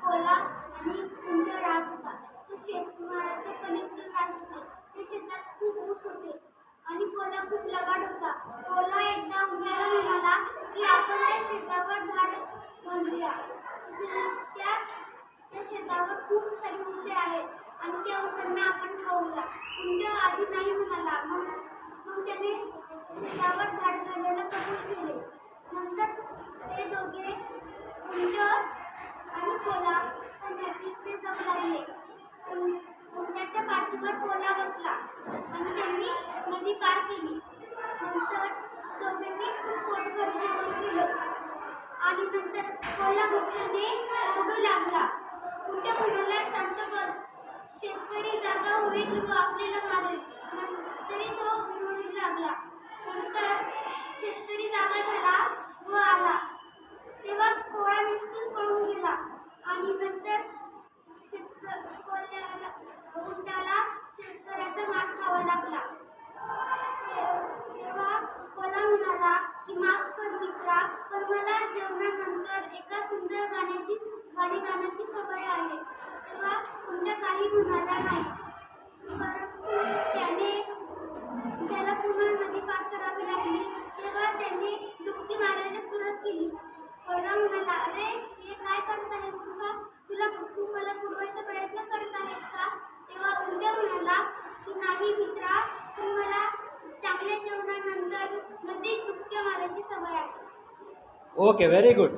Cola आणि कुंड राहत होता. तो शेतमालाच्या पलीकडे राहत होते. त्या शेतात खूप ऊस होते आणि कोला खूप लबाड होता. कोला एकदा उंदराला म्हणाला की आपण त्या शेतावर झाड बांधूया. त्या त्या शेतावर खूप सारी ऊसे आहेत आणि त्या ऊसांना आपण खाऊया. उंट आधी नाही म्हणाला. मग त्याने शेतावर झाड घालायला कबूल केले. नंतर ते दोघे उंट आणि कोला नदीचे जाऊ लागले. उंटाच्या पाठीवर कोला बसला आणि त्यांनी नदी पार केली. नंतर दोघांनी खूप पोटभर जेवण केलं आणि नंतर कोला मोठ्याने ओरडू लागला. उंट म्हणाला, शांत बस, शेतकरी जागा होईल व आपल्याला मारेल. तरी तो रडू लागला. नंतर शेतकरी जागा झाला व आला. तेव्हा कोळा निसटून पळून गेला आणि नंतर उंटाला शेतकऱ्याचा मार खावा लागला. तेव्हा कोला म्हणाला की माफ कर मित्रा, पण मला जेवणानंतर एका सुंदर गाणी गाण्याची सवय आहे. तेव्हा उंट काही म्हणाला नाही. परंतु त्याला पुन्हा नदी पार करावी लागली. तेव्हा त्याने डुबकी मारायला सुरुवात केली. कोला म्हणाला, अरे हे काय करत आहे मूर्खा, तू मला बुडवायचा प्रयत्न करत आहेस का? तेव्हा उंट म्हणाला की नाही मित्रा, पण मला चांगल्या जेवणानंतर नदीत डुबक्या मारायची सवय आहे. Okay, very good.